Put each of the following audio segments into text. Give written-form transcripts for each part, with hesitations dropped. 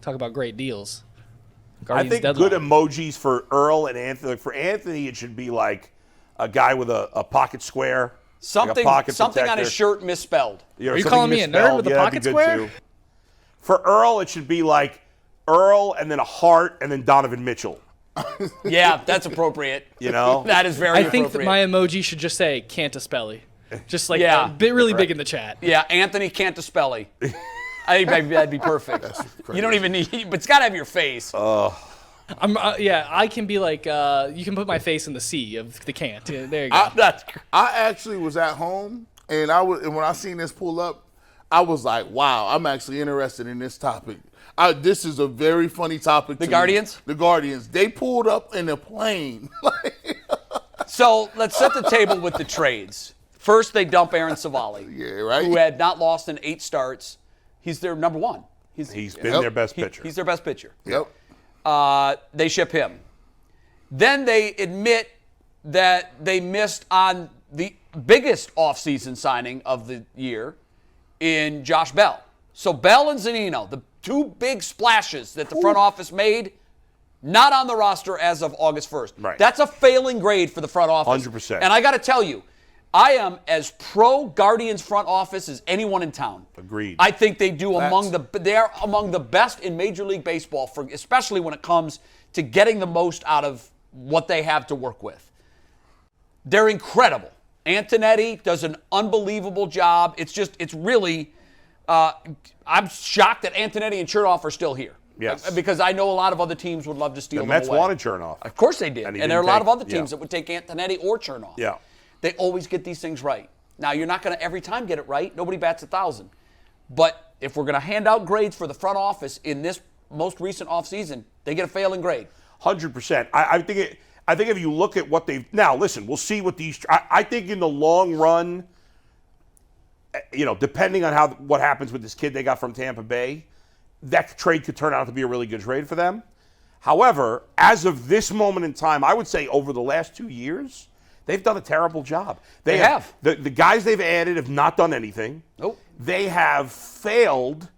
Talk about great deals. I think deadline. good emojis for Earl and Anthony. Like for Anthony, it should be like a guy with a pocket square. Something, like a pocket something on protector. his shirt misspelled. Are you calling me a nerd with a pocket square? Too. For Earl, it should be like Earl and then a heart and then Donovan Mitchell. Yeah, that's appropriate. You know? That is very I appropriate. think that my emoji should just say Cantaspelli. Just like Yeah. really big in the chat. Yeah, Anthony Cantaspelli. I think that'd be perfect. You don't even need, but it's got to have your face. I can be like, you can put my face in the sea of the Cant. Yeah, there you go. I actually was at home, and when I seen this pull up, I was like, wow, I'm actually interested in this topic. This is a very funny topic. The Guardians? The Guardians. They pulled up in a plane. So let's set the table with the trades. First, they dump Aaron Civale, who had not lost in 8 starts. He's their number one. He's been their best pitcher. He's their best pitcher. Yep. They ship him. Then they admit that they missed on the biggest offseason signing of the year in Josh Bell. So Bell and Zunino, the 2 big splashes that the front office made, not on the roster as of August 1st. Right. That's a failing grade for the front office. 100%. And I got to tell you, I am as pro Guardians front office as anyone in town. Agreed. I think they are among the best in Major League Baseball, especially when it comes to getting the most out of what they have to work with. They're incredible. Antonetti does an unbelievable job. It's really, I'm shocked that Antonetti and Chernoff are still here. Yes. Because I know a lot of other teams would love to steal The them Mets away. wanted Chernoff. Of course they did. And And there are a lot of other yeah. teams that would take Antonetti or Chernoff. Yeah. They always get these things right. Now, you're not going to every time get it right. Nobody bats 1,000. But if we're going to hand out grades for the front office in this most recent offseason, they get a failing grade. 100%. I think if you look at what they've now, listen, we'll see what these. I think in the long run, depending on what happens with this kid they got from Tampa Bay, that trade could turn out to be a really good trade for them. However, as of this moment in time, I would say over the last 2 years, they've done a terrible job. They have. The guys they've added have not done anything. Nope. They have failed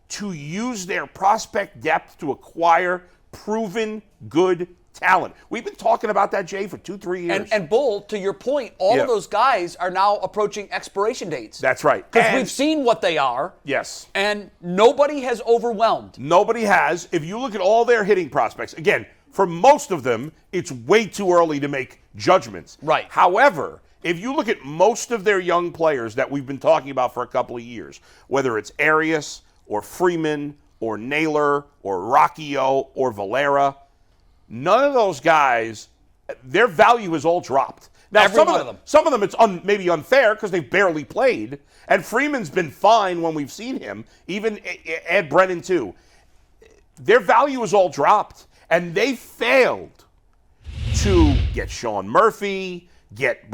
to use their prospect depth to acquire proven good talent. We've been talking about that, Jay, for 2-3 years. And Bull, to your point, all of those guys are now approaching expiration dates. That's right. Because we've seen what they are. Yes. And nobody has overwhelmed. Nobody has. If you look at all their hitting prospects, again, for most of them, it's way too early to make judgments. Right. However, if you look at most of their young players that we've been talking about for a couple of years, whether it's Arias or Freeman or Naylor or Rocchio or Valera, none of those guys, their value is all dropped. Now, some of them it's maybe unfair because they've barely played, and Freeman's been fine when we've seen him, even Ed Brennan too. Their value is all dropped, and they failed to get Sean Murphy, get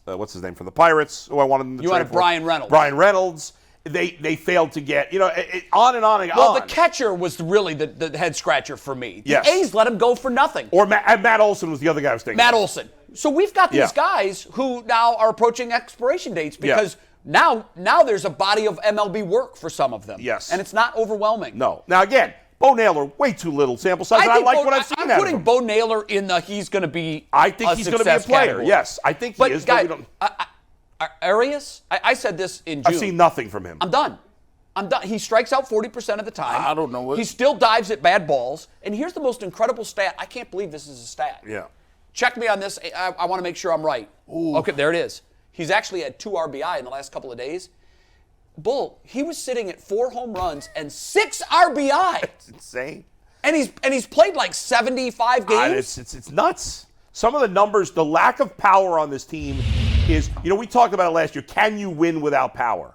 what's his name from the Pirates? Who I wanted them to You trade wanted for. Brian Reynolds. Brian Reynolds. They failed to get, on and on and on. Well, the catcher was really the head scratcher for me. The A's let him go for nothing. Or Matt Olson was the other guy I was thinking. Matt Olson. So we've got these guys who now are approaching expiration dates because now there's a body of MLB work for some of them. Yes. And it's not overwhelming. No. Now, again, Bo Naylor, way too little sample size. I like what I've seen out of him. I'm putting Bo Naylor in he's going to be I think he's going to be a player. Category. Yes, I think he is. Guys, Arias, I said this in June. I've seen nothing from him. I'm done. He strikes out 40% of the time. I don't know what. He still dives at bad balls. And here's the most incredible stat. I can't believe this is a stat. Yeah. Check me on this. I want to make sure I'm right. Ooh. Okay, there it is. He's actually had 2 RBI in the last couple of days. Bull, he was sitting at 4 home runs and 6 RBI. It's insane. And he's played like 75 games. It's nuts. Some of the numbers, the lack of power on this team is, we talked about it last year. Can you win without power?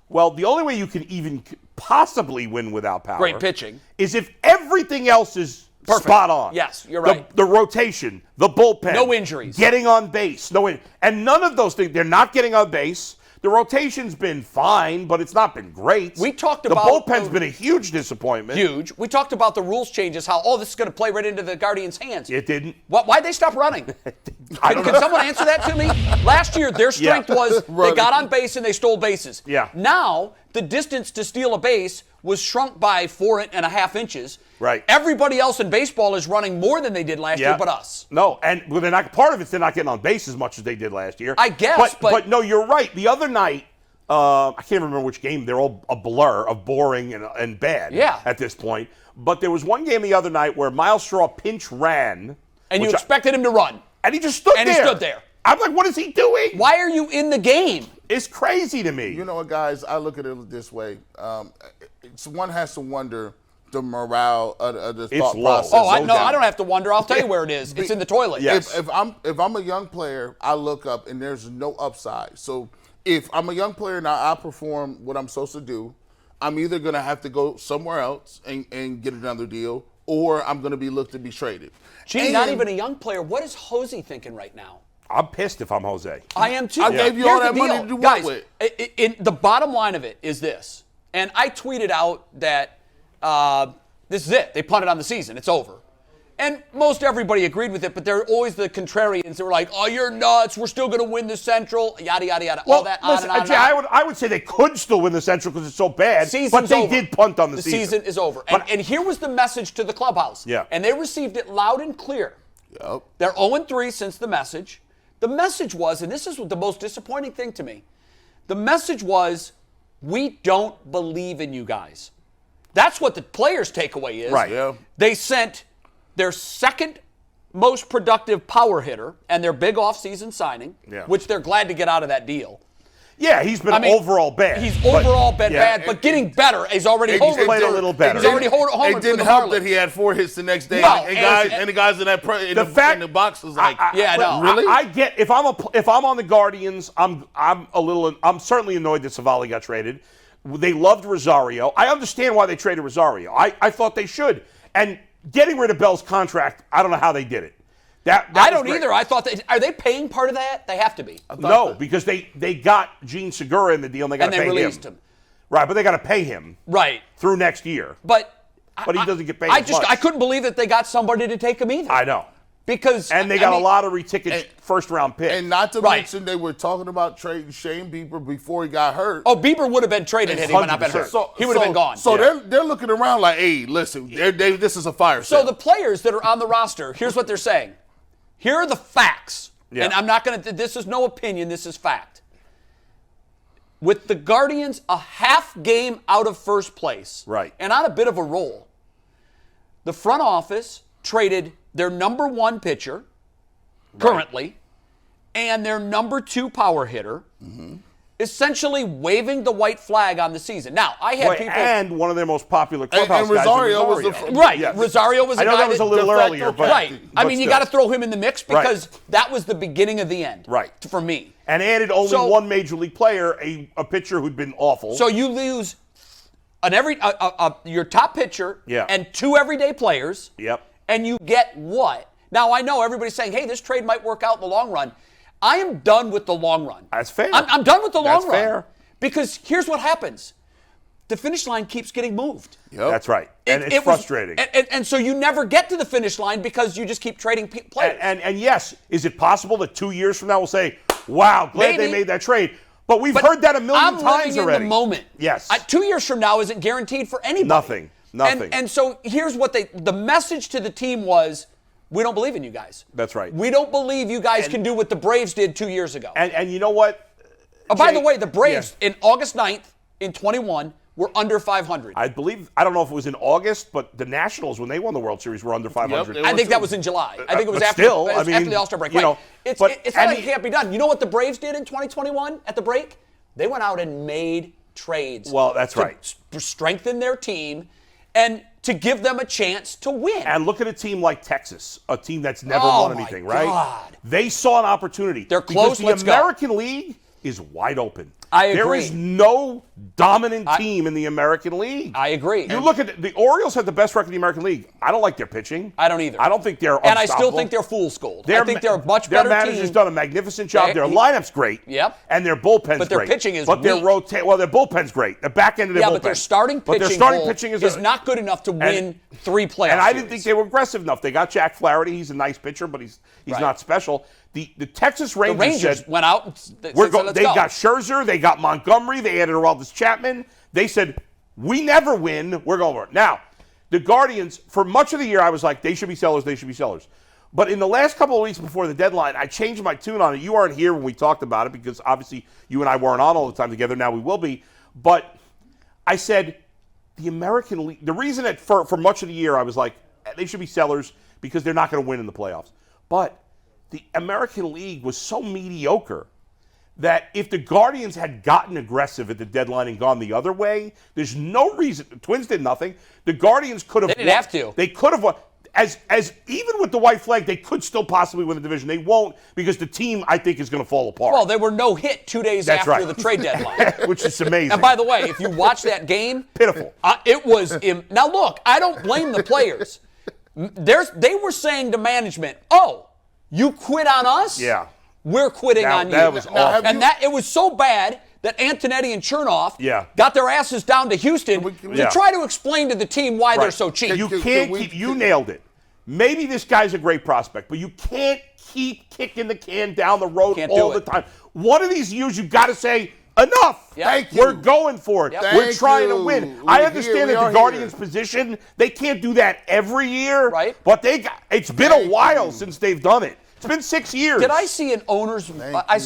Well, the only way you can even possibly win without power, Great pitching, is if everything else is perfect. Spot on. Yes, you're right. The rotation, the bullpen. No injuries. Getting on base. And none of those things, they're not getting on base. The rotation's been fine, but it's not been great. We talked about the bullpen's been a huge disappointment. Huge. We talked about the rules changes, how, this is going to play right into the Guardians' hands. It didn't. Why'd they stop running? Can someone answer that to me? Last year, their strength was they got on base and they stole bases. Yeah. Now, the distance to steal a base was shrunk by 4.5 inches. Right. Everybody else in baseball is running more than they did last year, but us. No, and they're not. Part of it's they're not getting on base as much as they did last year. I guess, but no, you're right. The other night, I can't remember which game. They're all a blur of boring and bad. Yeah. At this point, but there was one game the other night where Myles Straw pinch ran, And you expected him to run. and he just stood there. And he stood there. I'm like, what is he doing? Why are you in the game? It's crazy to me. You know what, guys? I look at it this way. One has to wonder the morale of the thought low. process. Oh, No doubt. I don't have to wonder. I'll tell you where it is. It's in the toilet. Yes. If I'm a young player, I look up and there's no upside. So if I'm a young player now, I perform what I'm supposed to do. I'm either going to have to go somewhere else and get another deal, or I'm going to be looked to be traded. Gee, not even a young player. What is Hosey thinking right now? I'm pissed if I'm Jose. I am too. I gave you Here's all that the money deal. to do what Guys, with? in the bottom line of it is this, and I tweeted out that this is it. They punted on the season. It's over. And most everybody agreed with it, but there are always the contrarians that were like, oh, you're nuts. We're still going to win the Central, yada, yada, yada. All that listen, on and on. Jay, I would say they could still win the Central because it's so bad, but they did punt on the season. The season is over. But- And here was the message to the clubhouse. Yeah. And they received it loud and clear. Yep. They're 0-3 since the message. The message was, and this is the most disappointing thing to me, the message was, we don't believe in you guys. That's what the players' takeaway is. Right. Yeah. They sent their second most productive power hitter and their big offseason signing, which they're glad to get out of that deal. Yeah, he's been overall bad. He's overall been yeah. bad, but getting better. He's already He's played a little better. He's already homered It for didn't the help Marlins. that he had 4 hits the next day, No, and the guys in that in the box was like, really? I get if I'm on the Guardians, I'm certainly annoyed that Civale got traded. They loved Rosario. I understand why they traded Rosario. I thought they should. And getting rid of Bell's contract, I don't know how they did it. That I was don't great. either. I thought are they paying part of that? They have to be. No, because they got Gene Segura in the deal and they got to pay him. And they released him. Right, but they got to pay him Right. through next year. But he doesn't get paid as much. I couldn't believe that they got somebody to take him either. I know. Because And they got a lottery ticket first-round pick. And not to Right. mention they were talking about trading Shane Bieber before he got hurt. Oh, Bieber would have been traded had he not been hurt. 100%. He would have been gone. So they're looking around like, hey, listen, this is a fire So sale. the players that are on the roster, here's what they're saying. Here are the facts. Yeah. And I'm not going to, this is no opinion, this is fact. With the Guardians a half game out of first place, Right. and on a bit of a roll, the front office traded their number 1 pitcher, currently, and their number 2 power hitter, essentially waving the white flag on the season. Now, I had people... and one of their most popular clubhouse and Rosario guys. was the Right. Yes. Rosario was a I know guy that was a little de facto earlier, but Right. I but mean, you still. got to throw him in the mix because Right. that was the beginning of the end. Right. For me. And added only So- one major league player, a pitcher who'd been awful. So you lose your top pitcher Yeah. and 2 everyday players. Yep. And you get what? Now, I know everybody's saying, hey, this trade might work out in the long run. I am done with the long run. That's fair. I'm done with the long That's run. fair. Because here's what happens. The finish line keeps getting moved. Yep. That's right. And it's was- frustrating. and so you never get to the finish line because you just keep trading players. And yes, is it possible that 2 years from now we'll say, wow, glad Maybe. they made that trade? But we've heard that a million I'm times living already. in the moment. Yes. 2 years from now isn't guaranteed for anybody. Nothing. And so here's what the message to the team was, we don't believe in you guys. That's right. We don't believe you guys can do what the Braves did 2 years ago. And you know what? By Jay- the way, the Braves Yeah. in August 9th in 21 were under 500. I don't know if it was in August, but the Nationals, when they won the World Series, were under 500. Yep, I think that was in July. I think it was But after, still, it was I mean, after the All-Star break. you Right. know, It's but- not and like it can't be done. You know what the Braves did in 2021 at the break? They went out and made trades. Well, that's right. To strengthen their team and to give them a chance to win. And look at a team like Texas, a team that's never Oh, won my anything, right? God. They saw an opportunity. They're close, Because let's the go. American League is wide open. I agree. There is no dominant team in the American League. I agree. You look at the Orioles have the best record in the American League. I don't like their pitching. I don't either. I don't think they're And I still unstoppable. think they're fool's gold. I think they're a much their better manager's team. done a magnificent job. They- Their lineup's great. Yep. And their bullpen's But their great. pitching is But their weak. their bullpen's great. The back end of their Yeah, bullpen. but their starting pitching is not good enough to win 3 playoffs. And I didn't think they were aggressive enough. They got Jack Flaherty. He's a nice pitcher, but he's Right. not special. The Texas The Rangers, Rangers said, went out and We're said, go- let's they go. got Scherzer, they got Montgomery, they added Aroldis Chapman. They said, We never win. We're going for it. Now, the Guardians, for much of the year, I was like, they should be sellers, they should be sellers. But in the last couple of weeks before the deadline, I changed my tune on it. You aren't here when we talked about it because obviously you and I weren't on all the time together. Now we will be. But I said the American League, the reason that for much of the year I was like, they should be sellers because they're not going to win in the playoffs. But the American League was so mediocre that if the Guardians had gotten aggressive at the deadline and gone the other way, there's no reason. The Twins did nothing. The Guardians could have They didn't have to. They could have won. As even with the white flag, they could still possibly win the division. They won't because the team, I think, is going to fall apart. Well, they were no hit 2 days That's after right. the trade deadline. Which is amazing. And by the way, if you watch that game, Pitiful. It was. Now look, I don't blame the players. They were saying to management, "Oh, you quit on us? Yeah. We're quitting on you." That was awful. And it was so bad that Antonetti and Chernoff got their asses down to Houston to try to explain to the team why they're so cheap. You can't keep. You nailed it. Maybe this guy's a great prospect, but you can't keep kicking the can down the road all the time. One of these years, you've got to say, enough. Yep. Thank you. We're going for it. Yep. We're trying to win. I understand that the Guardians' here. position, they can't do that every year. Right. But it's been a while since they've done it. It's been 6 years. Did I see an owner's? I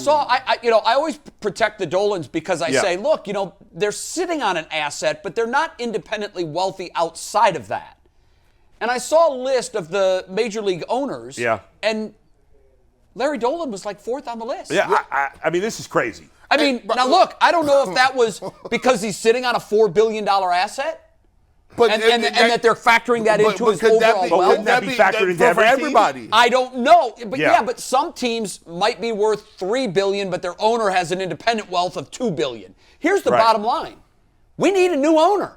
always protect the Dolans because I say, look, they're sitting on an asset, but they're not independently wealthy outside of that. And I saw a list of the major league owners. Yeah. And Larry Dolan was like 4th on the list. Yeah, I mean, this is crazy. I mean, now look, I don't know if that was because he's sitting on a $4 billion asset. But And that they're factoring that into his could that overall be- wealth. Wouldn't that be factored into for every team? everybody? I don't know, but Yeah. but some teams might be worth $3 billion, but their owner has an independent wealth of $2 billion. Here's the bottom line: we need a new owner.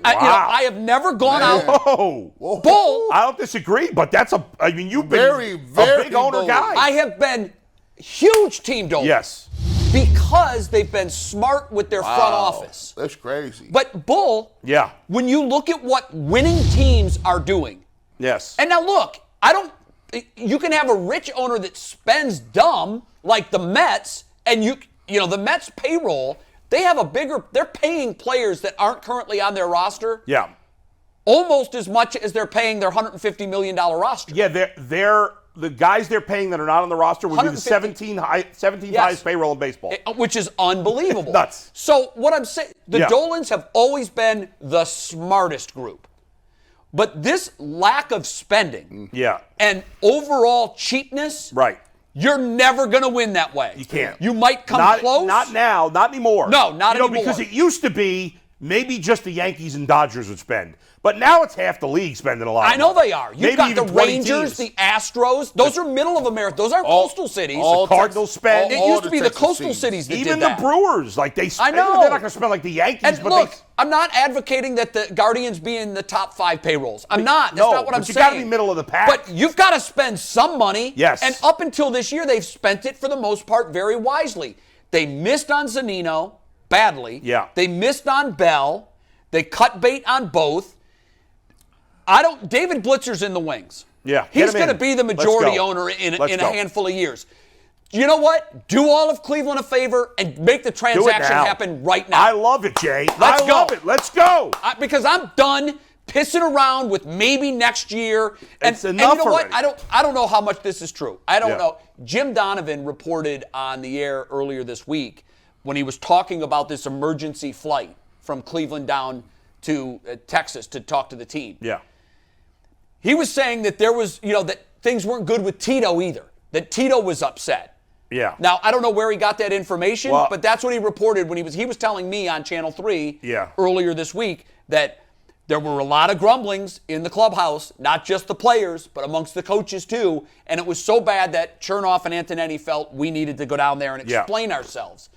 I have never gone out. Whoa. Bull. I don't disagree, but you've been Very, very a big owner bold. guy. I have been huge team Dolan. Yes. Because they've been smart with their front office. That's crazy. But Bull, when you look at what winning teams are doing, Yes. and now look, you can have a rich owner that spends dumb like the Mets, and the Mets payroll, they're paying players that aren't currently on their roster almost as much as they're paying their $150 million roster. Yeah, they're the guys they're paying that are not on the roster would be the 17 highest payroll in baseball. Which is unbelievable. Nuts. So what I'm saying, the Dolans have always been the smartest group. But this lack of spending and overall cheapness, you're never going to win that way. You can't. You might come close. Not now, not anymore. No, not anymore. Because it used to be maybe just the Yankees and Dodgers would spend. But now it's half the league spending a lot. I know they are. You've Maybe got even the 20 Rangers, teams. the Astros. Those are middle of America. Those aren't coastal cities. The Cardinals spend. It all used to the be the Texas coastal teams. cities that Even did that. the Brewers, like they spend. I know. They're not going to spend like the Yankees. And but look, I'm not advocating that the Guardians be in the top 5 payrolls. I'm not. That's not what I'm you saying. got to be middle of the pack. But you've got to spend some money. Yes. And up until this year, they've spent it for the most part very wisely. They missed on Zunino badly. Yeah. They missed on Bell. They cut bait on both. David Blitzer's in the wings. Yeah. He's Get him going to in. be the Let's majority go. owner in Let's a go. handful of years. You know what? Do all of Cleveland a favor and make the Do it transaction now. happen right now. I love it, Jay. Let's I love go. it. Let's go. Because I'm done pissing around with maybe next year. It's and enough you know what? already. I don't know how much this is true. I don't Yeah. know. Jim Donovan reported on the air earlier this week when he was talking about this emergency flight from Cleveland down to Texas to talk to the team. Yeah. He was saying that there was, that things weren't good with Tito either. That Tito was upset. Yeah. Now, I don't know where he got that information, Well- but that's what he reported when he was telling me on Channel 3 Yeah. earlier this week that there were a lot of grumblings in the clubhouse, not just the players, but amongst the coaches too, and it was so bad that Chernoff and Antonetti felt we needed to go down there and explain ourselves.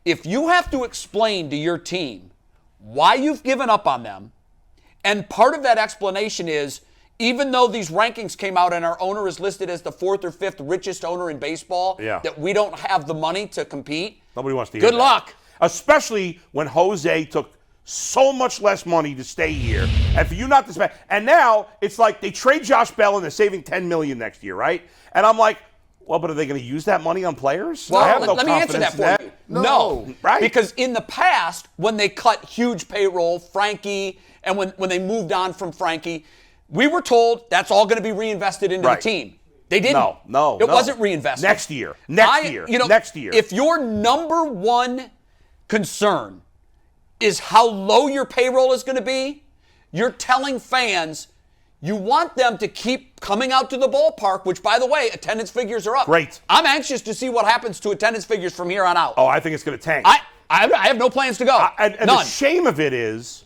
If you have to explain to your team why you've given up on them, and part of that explanation is even though these rankings came out and our owner is listed as the 4th or 5th richest owner in baseball, that we don't have the money to compete. Nobody wants to hear Good that. luck. Especially when Jose took so much less money to stay here, and for you not to spend. And now it's like they trade Josh Bell and they're saving $10 million next year, right? And I'm like, Well, but are they going to use that money on players? Well, I have no let me answer that confidence for you. in No, right? Because in the past, when they cut huge payroll, Frankie, and when they moved on from Frankie, we were told that's all going to be reinvested into the team. They didn't. No. It wasn't reinvested. Next year. Next year. If your number one concern is how low your payroll is going to be, you're telling fans you want them to keep coming out to the ballpark, which, by the way, attendance figures are up. Great. I'm anxious to see what happens to attendance figures from here on out. Oh, I think it's going to tank. I have no plans to go. And None. the shame of it is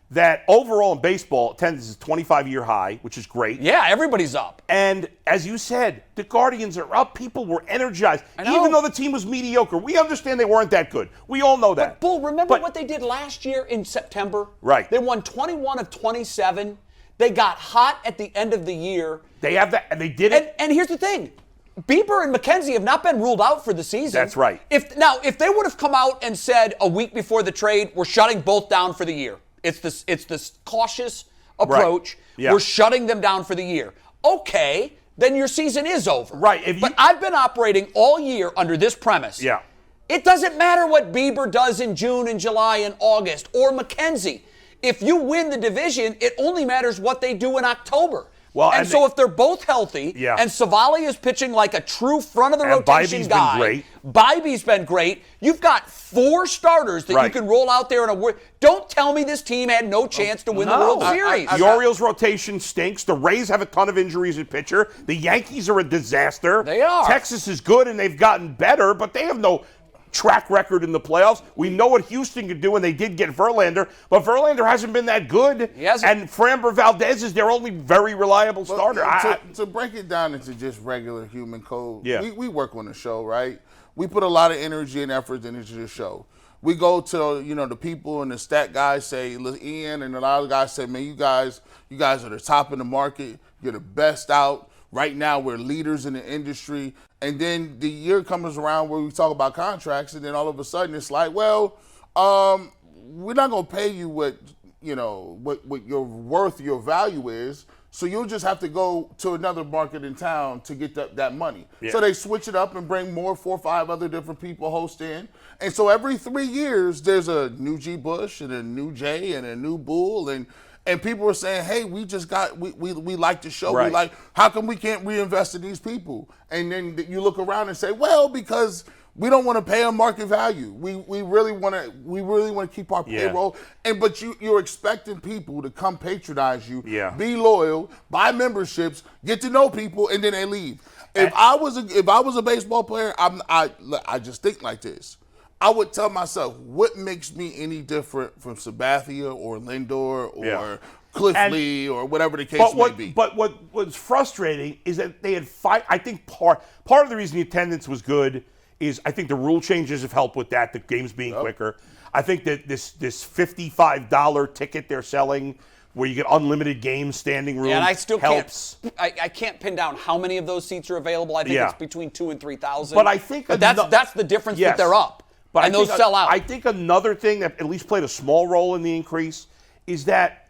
that overall in baseball, attendance is 25-year high, which is great. Yeah, everybody's up. And as you said, the Guardians are up. People were energized. I know. Even though the team was mediocre. We understand they weren't that good. We all know that. But, Bull, remember what they did last year in September? Right. They won 21 of 27. They got hot at the end of the year. They have that, and they did it. And here's the thing. Bieber and McKenzie have not been ruled out for the season. That's right. If they would have come out and said a week before the trade, we're shutting both down for the year. It's this cautious approach. Right. Yeah. We're shutting them down for the year. Okay, then your season is over. Right. But I've been operating all year under this premise. Yeah. It doesn't matter what Bieber does in June and July and August or McKenzie. If you win the division, it only matters what they do in October. Well, and so if they're both healthy, and Civale is pitching like a true front of the rotation Bybee's guy, been great. Bybee's been great. You've got 4 starters that you can roll out there in a. Don't tell me this team had no chance to win the World Series. The Orioles' rotation stinks. The Rays have a ton of injuries at pitcher. The Yankees are a disaster. They are. Texas is good, and they've gotten better, but they have no track record in the playoffs. We know what Houston could do, and they did get Verlander, but Verlander hasn't been that good. He hasn't. And Framber Valdez is their only very reliable starter. To break it down into just regular human code, Yeah. we work on the show, right? We put a lot of energy and effort into the show. We go to, the people and the stat guys say, look, Ian, and a lot of guys say, man, you guys are the top in the market. You're the best out. Right now, we're leaders in the industry. And then the year comes around where we talk about contracts, and then all of a sudden it's like, well, we're not going to pay you what your worth, your value is. So you'll just have to go to another market in town to get that money. Yeah. So they switch it up and bring 4 or 5 other different people host in. And so every 3 years, there's a new G. Bush and a new Jay and a new Bull. And people are saying, hey, we like the show. Right. We like, how come we can't reinvest in these people? And then you look around and say, well, because we don't want to pay them market value. We really want to keep our payroll. But you're expecting people to come patronize you, be loyal, buy memberships, get to know people, and then they leave. If I was a baseball player, I just think like this. I would tell myself, what makes me any different from Sabathia or Lindor or Cliff Lee or whatever the case may be? But what was frustrating is that they had I think part of the reason the attendance was good is I think the rule changes have helped with that, the games being quicker. I think that this $55 ticket they're selling where you get unlimited game standing room and I still helps. I can't pin down how many of those seats are available. I think it's between 2,000 and 3,000. But I think that's the difference that they're up. But and those sell out. I think another thing that at least played a small role in the increase is that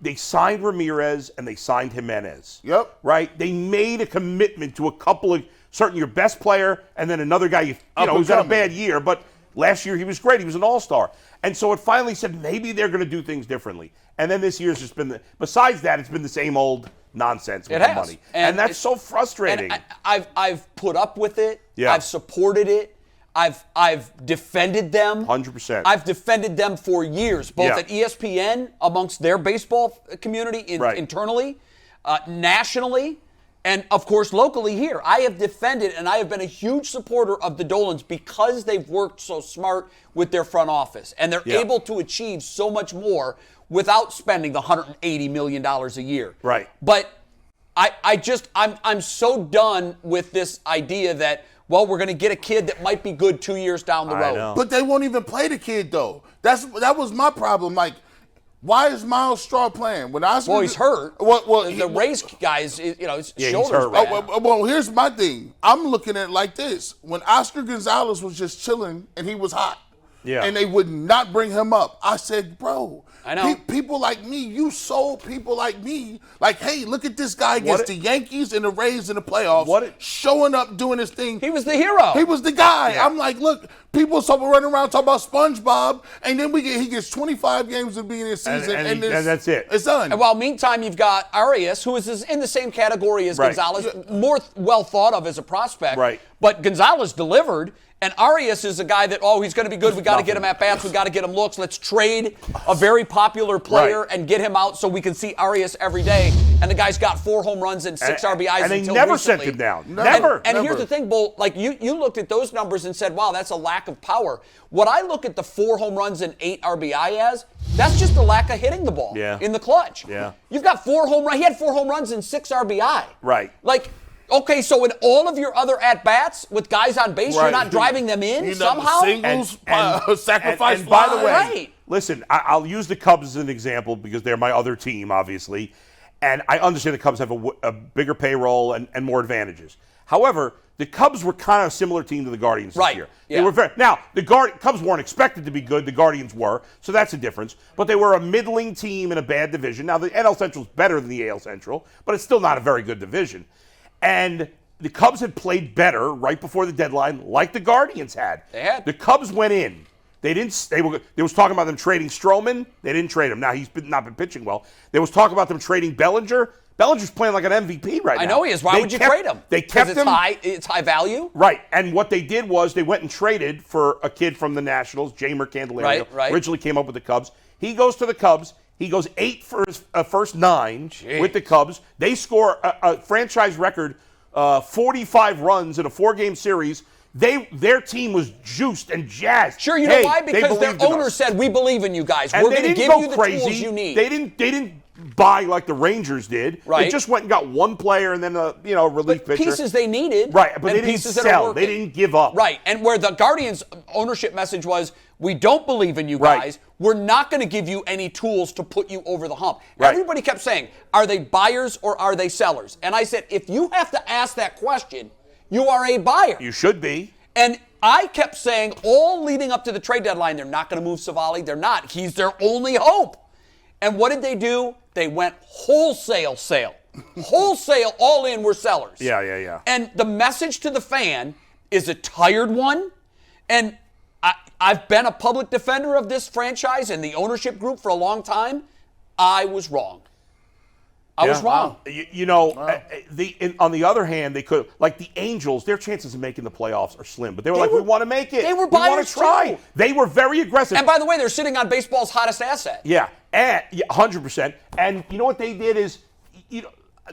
they signed Ramirez and they signed Jimenez. Yep. Right? They made a commitment to a couple of your best player and then another guy who's had a bad year, but last year he was great. He was an all-star. And so it finally said maybe they're going to do things differently. And then this year's just been besides that, it's been the same old nonsense with the money. And that's so frustrating. And I've put up with it. Yeah. I've supported it. I've defended them. 100%. I've defended them for years, both at ESPN, amongst their baseball community internally, nationally, and of course locally here. I have defended and I have been a huge supporter of the Dolans because they've worked so smart with their front office. And they're able to achieve so much more without spending the $180 million a year. Right. But I'm so done with this idea that, well, we're going to get a kid that might be good 2 years down the road. know. But they won't even play the kid, though. That was my problem. Like, why is Myles Straw playing? Well, he's hurt. The Rays guys, his shoulders. hurt right now. Well, here's my thing. I'm looking at it like this. When Oscar Gonzalez was just chilling and he was hot, Yeah. and they would not bring him up. I said, bro, I know. People like me, you sold people like me. Like, hey, look at this guy against the Yankees and the Rays in the playoffs, showing up, doing his thing. He was the hero. He was the guy. Yeah. I'm like, look, people running around talking about SpongeBob, and then he gets 25 games at the beginning of the season, and that's it. It's done. And while meantime, you've got Arias, who is in the same category as Gonzalez, more well thought of as a prospect. Right. But Gonzalez delivered, and Arias is a guy that, he's going to be good. We got to get him at bats. We got to get him looks. Let's trade a very popular player and get him out so we can see Arias every day. And the guy's got 4 home runs and 6 RBIs. And they until never recently. sent him down. And Never. here's the thing, Bull. Like you looked at those numbers and said, wow, that's a lack of power. What I look at the 4 home runs and 8 RBI as, that's just a lack of hitting the ball in the clutch. Yeah. You've got 4 home runs. He had 4 home runs and 6 RBI. Right. Like, okay, so in all of your other at-bats with guys on base, you're not driving them in somehow? Singles, sacrifice. And by the way, Right. listen, I'll use the Cubs as an example because they're my other team, obviously. And I understand the Cubs have a bigger payroll and more advantages. However, the Cubs were kind of a similar team to the Guardians this year. Yeah. They were now the Cubs weren't expected to be good. The Guardians were, so that's a difference. But they were a middling team in a bad division. Now the NL Central is better than the AL Central, but it's still not a very good division. And the Cubs had played better right before the deadline, like the Guardians had. They had. The Cubs went in. They didn't. There was talking about them trading Stroman. They didn't trade him. Now he's not been pitching well. There was talk about them trading Bellinger. Bellinger's playing like an MVP right now. I know he is. Why would you trade him? They kept him. It's high value. Right. And what they did was they went and traded for a kid from the Nationals, Jamer Candelario. Right. Originally came up with the Cubs. He goes to the Cubs. He goes 8 for his first 9 with the Cubs. They score a franchise record 45 runs in a 4-game series. Their team was juiced and jazzed. Sure, you know why? Because their owner us. said, "We believe in you guys. And We're going to give you the tools you need." They didn't buy like the Rangers did. Right. They just went and got one player and then a relief pitcher. Pieces they needed. Right, but and they didn't pieces that are sell. working. They didn't give up. Right, and where the Guardians' ownership message was, "We don't believe in you guys. We're not going to give you any tools to put you over the hump." Right. Everybody kept saying, "Are they buyers or are they sellers?" And I said, if you have to ask that question, you are a buyer. You should be. And I kept saying all leading up to the trade deadline, they're not going to move Civale. They're not. He's their only hope. And what did they do? They went wholesale sale. Wholesale, all in, were sellers. Yeah. And the message to the fan is a tired one. And I've been a public defender of this franchise and the ownership group for a long time. I was wrong. I was wrong. On the other hand, they could, like the Angels, their chances of making the playoffs are slim. But they were we want to make it. They were we want buyers to try. too. They were very aggressive. And by the way, they're sitting on baseball's hottest asset. Yeah, 100%. And you know what they did is,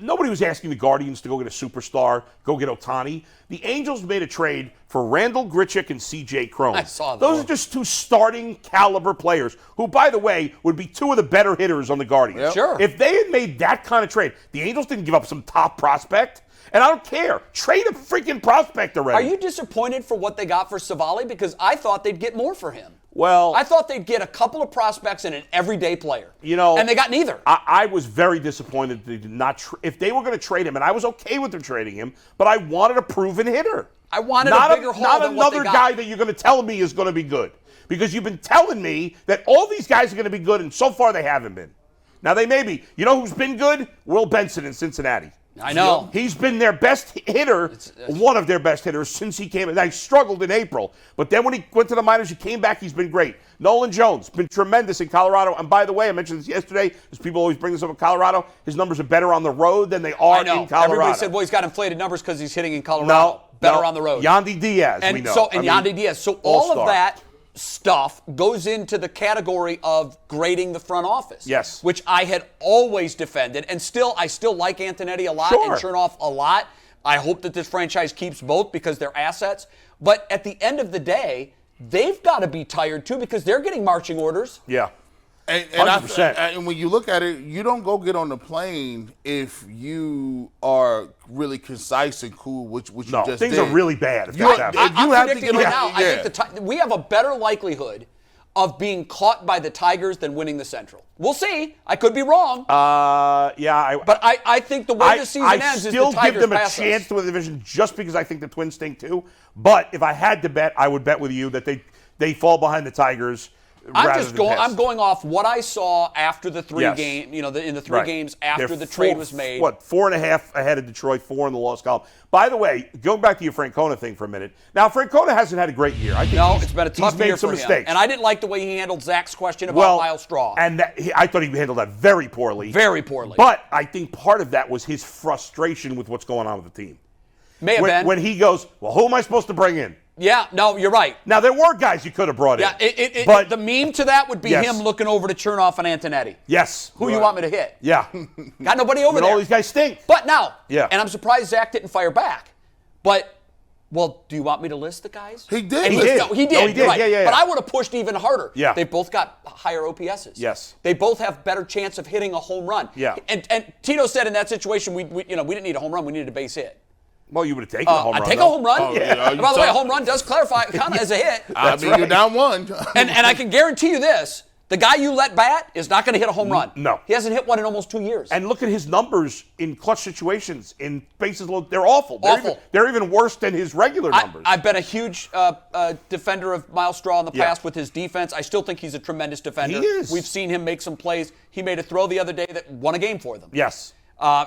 nobody was asking the Guardians to go get a superstar, go get Ohtani. The Angels made a trade for Randall Grichuk and C.J. Cron. I saw that. Those are just 2 starting caliber players who, by the way, would be 2 of the better hitters on the Guardians. Yep. Sure. If they had made that kind of trade, the Angels didn't give up some top prospect. And I don't care. Trade a freaking prospect already. Are you disappointed for what they got for Civale? Because I thought they'd get more for him. Well, I thought they'd get a couple of prospects and an everyday player. And they got neither. I was very disappointed they did not. If they were going to trade him, and I was okay with them trading him, but I wanted a proven hitter. I wanted a bigger haul not than what they another got. guy that you're going to tell me is going to be good, because you've been telling me that all these guys are going to be good, and so far they haven't been. Now they may be. You know who's been good? Will Benson in Cincinnati. I know. He's been their best hitter, one of their best hitters since he came in. Now, he struggled in April, but then when he went to the minors, he came back, he's been great. Nolan Jones, been tremendous in Colorado. And by the way, I mentioned this yesterday, because people always bring this up in Colorado, his numbers are better on the road than they are in Colorado. Everybody said, well, he's got inflated numbers because he's hitting in Colorado. Better on the road. Yandy Diaz, we know. Yandy Diaz. So all of that stuff goes into the category of grading the front office. Yes. Which I had always defended, and I still like Antonetti a lot and Chernoff a lot. I hope that this franchise keeps both because they're assets. But at the end of the day, they've got to be tired too because they're getting marching orders. Yeah. And 100%. And when you look at it, you don't go get on the plane if you are really concise and cool, which you just did. Things are really bad. If I'm predicting right now, I think we have a better likelihood of being caught by the Tigers than winning the Central. We'll see. I could be wrong. But I think the way the season ends is the Tigers pass us. I still give them a chance to win the division just because I think the Twins stink too. But if I had to bet, I would bet with you that they fall behind the Tigers. I'm going off what I saw after the three Yes. game. In the three Right. games after They're the trade was made. 4.5 ahead of Detroit, 4 in the loss column. By the way, going back to your Francona thing for a minute. Now, Francona hasn't had a great year. I think It's been a tough he's made year some for mistakes. him. And I didn't like the way he handled Zach's question about Myles Straw. And I thought he handled that very poorly. Very poorly. But I think part of that was his frustration with what's going on with the team. May have been. When he goes, well, who am I supposed to bring in? Yeah, no, you're right. Now, there were guys you could have brought Yeah, in. but the meme to that would be Yes. him looking over to Chernoff and Antonetti. Yes. Who you want me to hit? Yeah. Got nobody over But there. all these guys stink. But now, Yeah. and I'm surprised Zach didn't fire back. But, well, do you want me to list the guys? He did. And he list did. them. No, he did. No, he did. You're right. Yeah. But I would have pushed even harder. Yeah. They both got higher OPSs. Yes. They both have better chance of hitting a home run. Yeah. And Tito said in that situation, we didn't need a home run. We needed a base hit. Well, you would have taken a home I'd run. take a though. home run. Oh, yeah. And by the way, a home run does clarify kind of as a hit. I mean, you're down 1. And I can guarantee you this. The guy you let bat is not going to hit a home run. No. He hasn't hit one in almost 2 years. And look at his numbers in clutch situations, in bases loaded. They're awful. Awful. They're even worse than his regular numbers. I've been a huge defender of Myles Straw in the Yeah. past with his defense. I still think he's a tremendous defender. He is. We've seen him make some plays. He made a throw the other day that won a game for them. Yes.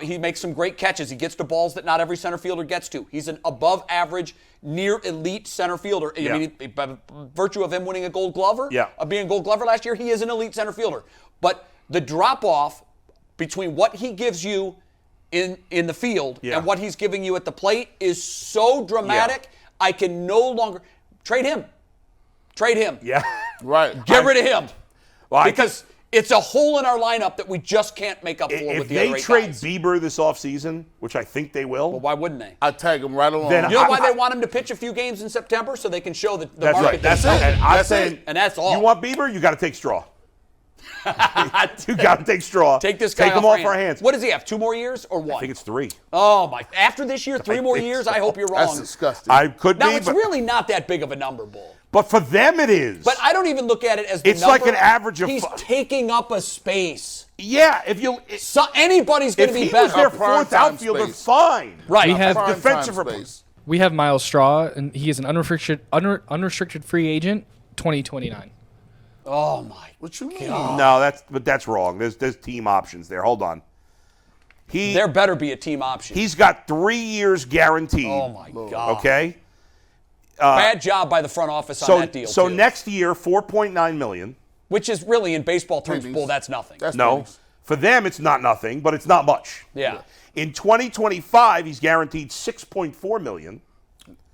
He makes some great catches. He gets to balls that not every center fielder gets to. He's an above average, near elite center fielder. Yeah. I mean, by virtue of him winning a Gold Glover, of being a Gold Glover last year, he is an elite center fielder. But the drop off between what he gives you in the field and what he's giving you at the plate is so dramatic. I can no longer trade him. Trade him. Yeah. Right. Get rid of him. Well, Because it's a hole in our lineup that we just can't make up for if with the other they eight trade guys. Bieber this offseason, which I think they will, Why wouldn't they? I tag him right along. Then You know I- why they want him to pitch a few games in September so they can show the that's market. right. That's that- it. And I'm That's saying, it. And that's all. You want Bieber? You got to take Straw. You got to take Straw. Take this guy Take him off our hands. What does he have? 2 more years or 1? I think it's 3. Oh my! After this year, 3 more think years. so. I hope you're wrong. That's disgusting. I could Now be, it's but, really not that big of a number, Bull. but for them it is. But I don't even look at it as the It's number. like an average of He's fi- taking up a space. yeah, if you So anybody's going if to be he better. was their prime fourth time outfielder, space. fine. Right. We have Prime defensive time report. space. we have Myles Straw, and he is an unrestricted free agent, 2029. Oh my! What you mean? No, that's wrong. There's team options there. Hold on. There better be a team option. He's got 3 years guaranteed. Oh my God! Okay. Bad job by the front office on that deal. So too. next year, $4.9 million. which is really in baseball terms, Pennies. Bull, that's nothing. That's No, pennies. for them it's not nothing, but it's not much. Yeah. In 2025, he's guaranteed $6.4 million,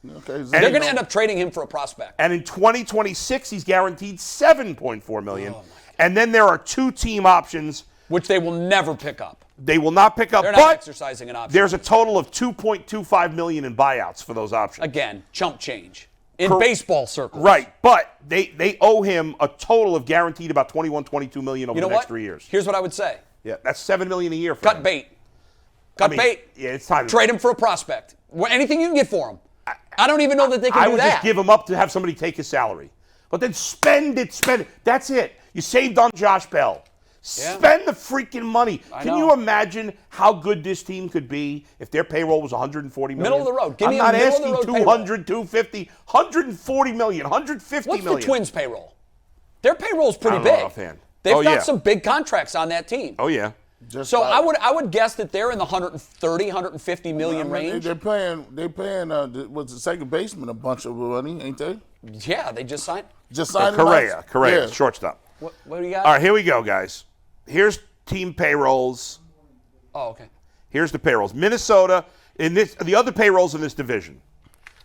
Okay. They're going to end up trading him for a prospect. and in 2026 he's guaranteed $7.4 million. Oh, And then there are 2 team options. Which they will never pick up. They will not pick up, They're not but exercising an option. there's a total of $2.25 million in buyouts for those options. Again, chump change. In baseball circles. Right, but they owe him a total of guaranteed about $21-22 million over You know the next what? 3 years. Here's what I would say. Yeah, that's $7 million a year for Cut him. bait. Cut I mean, bait. Yeah, it's time. Trade him for a prospect. Anything you can get for him. I don't even know that they can I do would that. just give him up to have somebody take his salary. But then spend it. That's it. You saved on Josh Bell. Spend the freaking money. Can know. you imagine how good this team could be if their payroll was $140 million? Middle of the road. Give I'm me a not middle of asking the road 200, 250, $140 million, $150 What's million. the Twins' payroll? Their payroll's pretty I don't know big. offhand. They've Oh, got yeah. some big contracts on that team. Oh, yeah. Just So about. I would guess that they're in the 130, 150 million range. They're paying. What's the second baseman a bunch of money, ain't they? Yeah, they just signed. Just signed him out. Correa, Yeah. shortstop. What do you got? All right, here we go, guys. Here's team payrolls. Oh, okay. Here's the payrolls. Minnesota, the other payrolls in this division.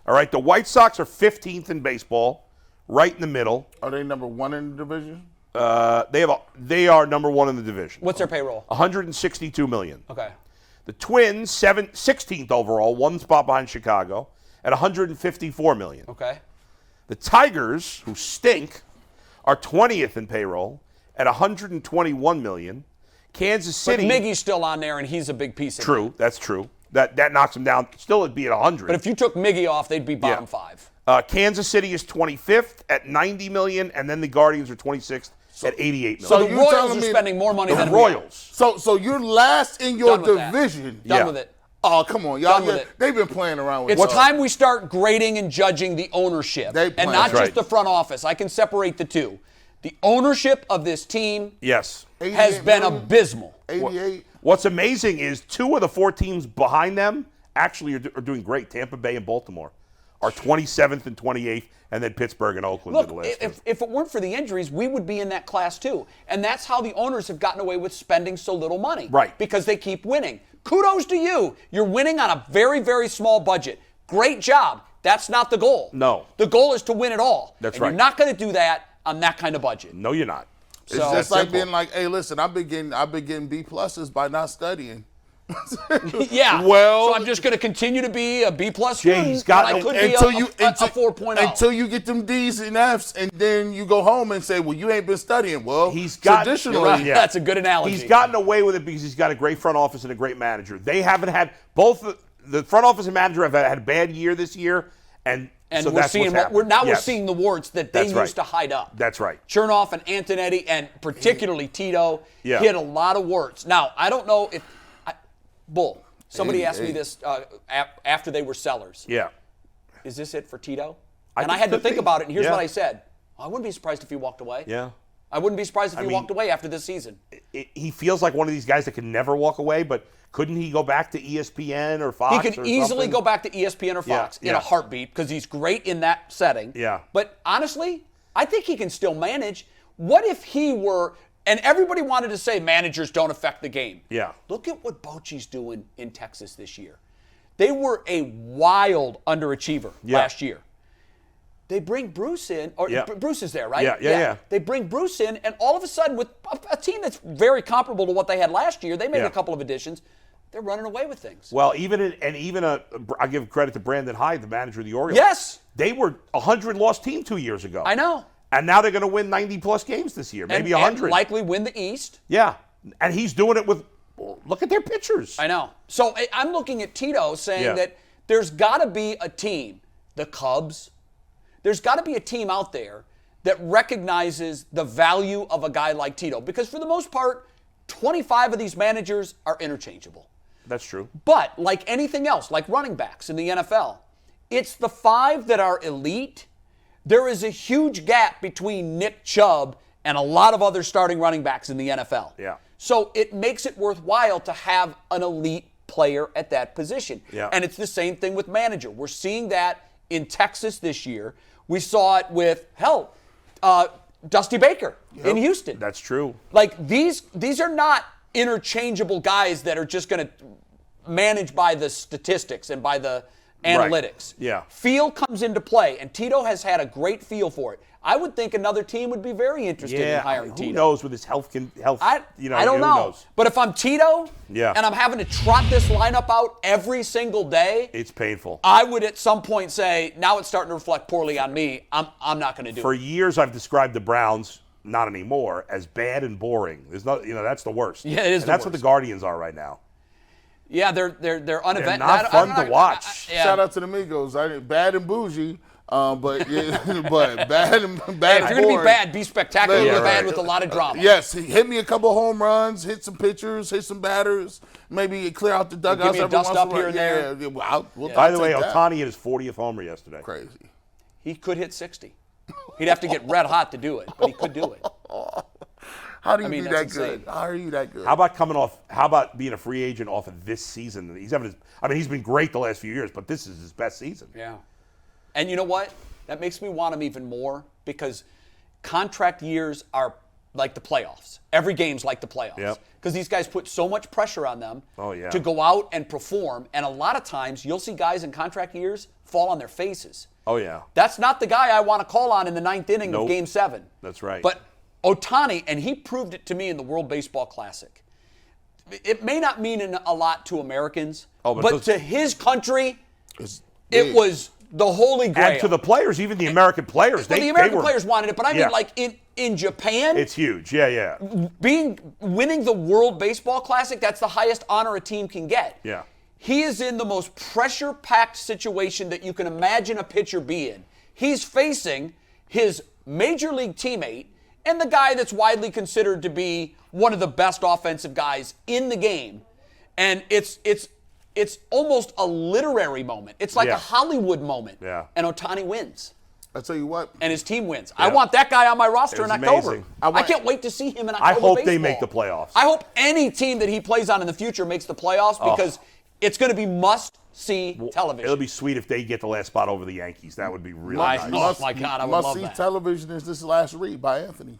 All right, the White Sox are 15th in baseball, right in the middle. Are they number 1 in the division? They are number 1 in the division. What's their payroll? $162 million. Okay. The Twins, 16th overall, 1 spot behind Chicago, at $154 million. Okay. The Tigers, who stink, are 20th in payroll at $121 million. Kansas But City. Miggy's still on there, and he's a big piece of it. True, that's true. That knocks them down. Still, it'd be at 100. But if you took Miggy off, they'd be bottom Yeah. 5. Kansas City is 25th at $90 million, and then the Guardians are 26th at $88 million. So So the you Royals telling are me spending more money the than we are. Royals. So you're last in your Done with that. division. Done Yeah. with it. Oh, come on, y'all. Done with it. They've been playing around with It's it. time we start grading and judging the ownership, They and play. not That's just right. the front office. I can separate the two. The ownership of this team Yes. has 88 been million, abysmal. 88. What's amazing is 2 of the 4 teams behind them actually are doing great. Tampa Bay and Baltimore are 27th and 28th, and then Pittsburgh and Oakland Look, are the last. if it weren't for the injuries, we would be in that class too. And that's how the owners have gotten away with spending so little money. Right. Because they keep winning. Kudos to you. You're winning on a very, very small budget. Great job. That's not the goal. No. The goal is to win it all. That's and right. You're not going to do that on that kind of budget. No, you're not. It's So- just like simple. being like, hey, listen, I've been getting B pluses by not studying. Yeah. Well- so I'm just going to continue to be a B+ Jay, student. he's got when I no- could be a 4.0. Until you get them D's and F's, and then you go home and say, well, you ain't been studying. Well, He's got- traditionally, You're right. Yeah. That's a good analogy. He's gotten away with it because he's got a great front office and a great manager. They haven't had both the front office and manager have had a bad year this year, and And so we're that's seeing what's what happened. we're Yes. seeing the warts that they That's used right. to hide up. That's right. Chernoff and Antonetti, and particularly Tito, Yeah. hit a lot of warts. Now, I don't know if Bull. Somebody asked me this after they were sellers. Yeah. Is this it for Tito? I And I think had to could think be. about it, and here's Yeah. what I said. I wouldn't be surprised if he walked away. Yeah. I wouldn't be surprised if he mean, walked away after this season. He feels like one of these guys that can never walk away, but couldn't he go back to ESPN or Fox? He could or easily something? go back to ESPN or Fox in yeah. a heartbeat because he's great in that setting. Yeah. But honestly, I think he can still manage. What if he were, and everybody wanted to say managers don't affect the game. Yeah. Look at what Bochy's doing in Texas this year. They were a wild underachiever last year. They bring Bruce in, or Yeah. Bruce is there, right? Yeah. They bring Bruce in, and all of a sudden, with a team that's very comparable to what they had last year, they made Yeah. a couple of additions. They're running away with things. Well, I give credit to Brandon Hyde, the manager of the Orioles. Yes. They were a 100-loss team 2 years ago. I know. And now they're going to win 90-plus games this year, maybe and 100. likely win the East. Yeah. And he's doing it with, look at their pitchers. I know. So I'm looking at Tito saying Yeah. that there's got to be a team, the Cubs, there's got to be a team out there that recognizes the value of a guy like Tito. Because for the most part, 25 of these managers are interchangeable. That's true. But like anything else, like running backs in the NFL, it's the 5 that are elite. There is a huge gap between Nick Chubb and a lot of other starting running backs in the NFL. Yeah. So it makes it worthwhile to have an elite player at that position. Yeah. And it's the same thing with manager. We're seeing that in Texas this year. We saw it with, Dusty Baker in Houston. That's true. Like these are not interchangeable guys that are just going to manage by the statistics and by the analytics. Yeah. Feel comes into play, and Tito has had a great feel for it. I would think another team would be very interested in hiring who Tito. knows with his health? I who don't know. knows? But if I'm Tito Yeah. and I'm having to trot this lineup out every single day, It's painful. I would at some point say, now it's starting to reflect poorly on me. I'm not going to do For it. years, I've described the Browns, not anymore, as bad and boring. There's no, that's the worst. Yeah, it is And the that's what worst. the Guardians are right now. Yeah, they're uneventful. They're not fun to watch. Shout out to the Migos. Bad and bougie, but bad and bad. Hey, if you're going to be boring. bad, be spectacular. Yeah, Be bad right. with a lot of drama. Yes, hit me a couple home runs, hit some pitchers, hit some batters, maybe clear out the dugouts me a every dust once in up a while. here and there. Yeah, well, By I'll the way, take that. Ohtani hit his 40th homer yesterday. Crazy. He could hit 60. He'd have to get red hot to do it, but he could do it. How do you mean, be that's that good? insane. How are you that good? How about being a free agent off of this season? He's been great the last few years, but this is his best season. Yeah. And you know what? That makes me want him even more because contract years are like the playoffs. Every game's like the playoffs. Yep. Because these guys put so much pressure on them Oh, yeah. to go out and perform. And a lot of times you'll see guys in contract years fall on their faces. Oh, yeah. That's not the guy I want to call on in the 9th inning Nope. of Game 7. That's right. But Ohtani, and he proved it to me in the World Baseball Classic. It may not mean a lot to Americans, Oh, but but those- to his country, It's it big. was the holy grail. And to the players, even the American players. Well, they the American were, players wanted it, but I Yeah. mean, like in Japan, It's huge. Yeah. winning the World Baseball Classic, that's the highest honor a team can get. Yeah. He is in the most pressure-packed situation that you can imagine a pitcher be in. He's facing his major league teammate and the guy that's widely considered to be one of the best offensive guys in the game. And it's it's almost a literary moment. It's like Yeah. a Hollywood moment. Yeah. And Ohtani wins. I tell you what. And his team wins. I want that guy on my roster in It's October. amazing. I can't wait to see him in October. I hope they baseball. make the playoffs. I hope any team that he plays on in the future makes the playoffs because it's going to be must-see television. It'll be sweet if they get the last spot over the Yankees. That would be really Nice. nice. Oh, my God, I would love Must-see that. television is this last read by Anthony.